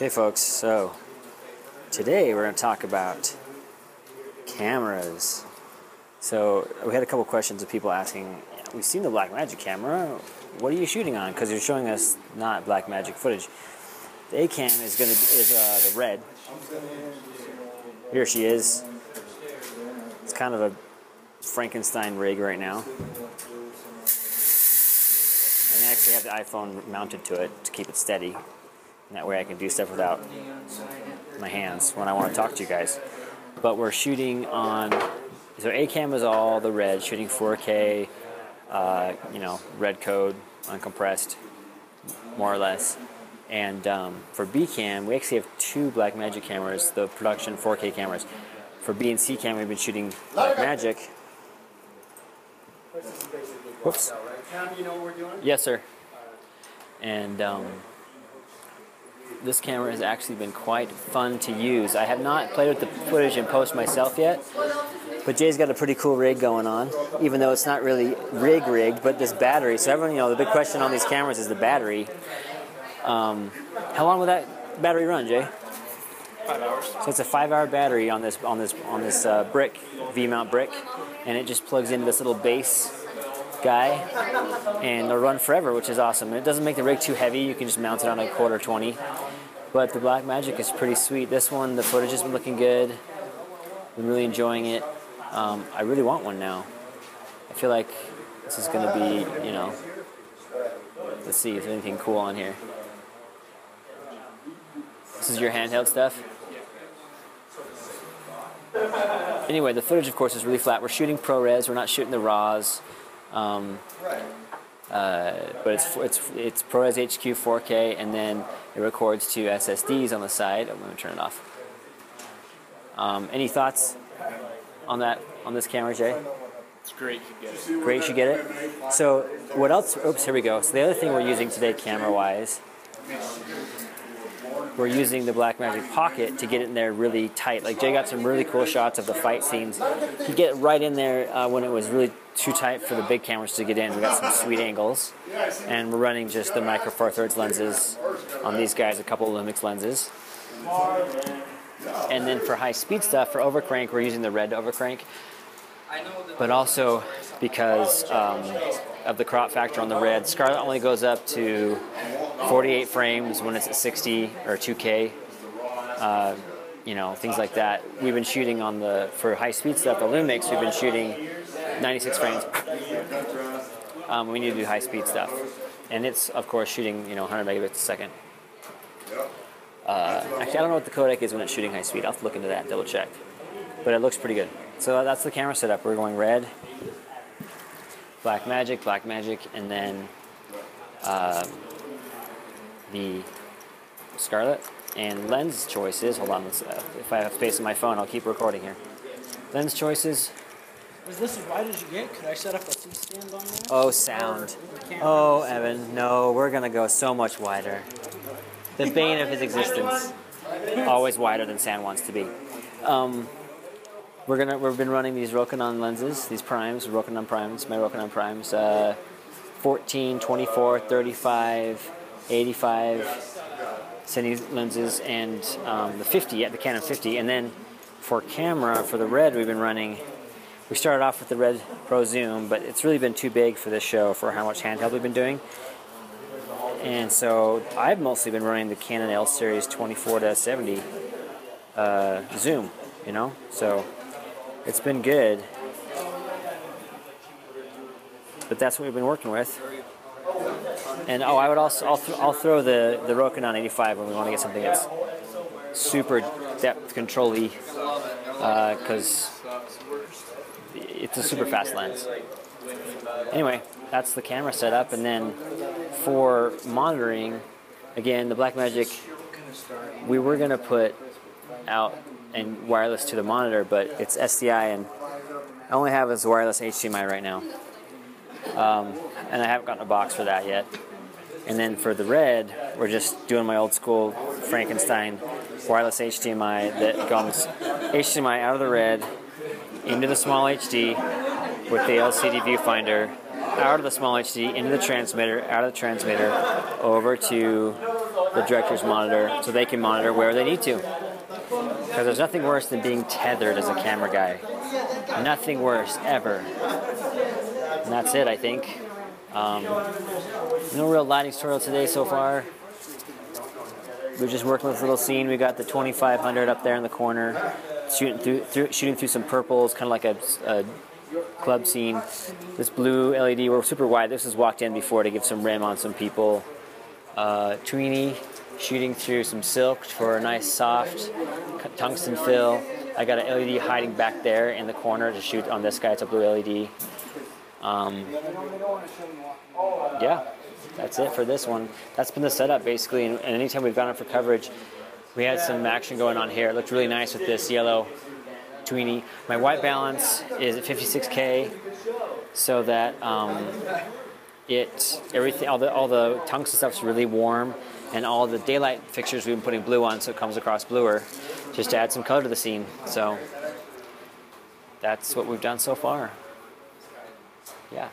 Okay folks, so today we're going to talk about cameras. So we had a couple questions of people asking, we've seen the Blackmagic camera, what are you shooting on? Because you're showing us not Blackmagic footage. The A-cam is going to be the red. Here she is. It's kind of a Frankenstein rig right now. And I actually have the iPhone mounted to it to keep it steady. And that way I can do stuff without my hands when I want to talk to you guys. But we're shooting on, so A-cam is all the red, shooting 4K, red code, uncompressed, more or less. And for B-cam, we actually have two Blackmagic cameras, the production 4K cameras. For B and C cam, we've been shooting Blackmagic. Whoops. You know what we're doing? Yes, sir. And this camera has actually been quite fun to use. I have not played with the footage in post myself yet, but Jay's got a pretty cool rig going on, even though it's not really rigged, but this battery. So everyone, the big question on these cameras is the battery. How long will that battery run, Jay? 5 hours. So it's a 5-hour battery on this brick, V-mount brick, and it just plugs into this little base guy, and it'll run forever, which is awesome. And it doesn't make the rig too heavy. You can just mount it on a quarter 20. But the Blackmagic is pretty sweet. This one, the footage has been looking good. Been really enjoying it. I really want one now. I feel like this is going to be, let's see if there's anything cool on here. This is your handheld stuff. Anyway, the footage, of course, is really flat. We're shooting ProRes. We're not shooting the RAWs. But it's ProRes HQ 4K, and then it records to SSDs on the side. I'm going to turn it off. Any thoughts on this camera, Jay? It's great. You get it. Great, you get it. So what else? Oops, here we go. So the other thing we're using today, camera-wise, we're using the Blackmagic Pocket to get it in there really tight. Like Jay got some really cool shots of the fight scenes. He'd get right in there when it was really too tight for the big cameras to get in. We got some sweet angles. And we're running just the micro four thirds lenses on these guys, a couple of Lumix lenses. And then for high speed stuff, for overcrank, we're using the red overcrank. But also because of the crop factor on the red, Scarlett only goes up to 48 frames when it's at 60 or 2K, things like that. We've been shooting for high speed stuff, the Lumix, we've been shooting 96 frames. We need to do high speed stuff. And it's, of course, shooting 100 megabits a second. Actually, I don't know what the codec is when it's shooting high speed. I'll have to look into that, double check. But it looks pretty good. So that's the camera setup. We're going red, Blackmagic, and then the Scarlett. And lens choices, hold on, if I have space on my phone, I'll keep recording here. Lens choices. Is this as wide as you get? Could I set up a C-stand on there? Oh, sound. Oh, Evan, no, we're going to go so much wider. The bane of his existence. Always wider than Sam wants to be. We've been running these Rokinon lenses, these primes, Rokinon primes, my Rokinon primes, 14, 24, 35, 85 cine lenses, and the 50, the Canon 50. And then for camera, for the red, we've been running. We started off with the Red Pro Zoom, but it's really been too big for this show for how much handheld we've been doing. And so I've mostly been running the Canon L Series 24-70 Zoom, so it's been good. But that's what we've been working with. And I would also I'll throw the Rokinon 85 when we want to get something that's super depth control-y, because it's a super fast lens. Anyway, that's the camera setup, and then for monitoring, again, the Blackmagic, we were going to put out and wireless to the monitor, but it's SDI, and I only have this wireless HDMI right now. And I haven't gotten a box for that yet. And then for the red, we're just doing my old school Frankenstein wireless HDMI that comes HDMI out of the red into the small HD with the LCD viewfinder, out of the small HD into the transmitter, out of the transmitter over to the director's monitor so they can monitor where they need to. Because there's nothing worse than being tethered as a camera guy. Nothing worse, ever. And that's it, I think. No real lighting tutorial today so far. We're just working with this little scene. We got the 2500 up there in the corner, shooting through some purples, kind of like a club scene. This blue LED, we're super wide. This was walked in before to give some rim on some people. Tweenie shooting through some silk for a nice soft tungsten fill. I got an LED hiding back there in the corner to shoot on this guy. It's a blue LED. Yeah, that's it for this one. That's been the setup basically, and anytime we've gone up for coverage, we had some action going on here. It looked really nice with this yellow Tweenie. My white balance is at 56K, so that all the tungsten stuff's really warm, and all the daylight fixtures we've been putting blue on, so it comes across bluer, just to add some color to the scene. So that's what we've done so far. Yeah.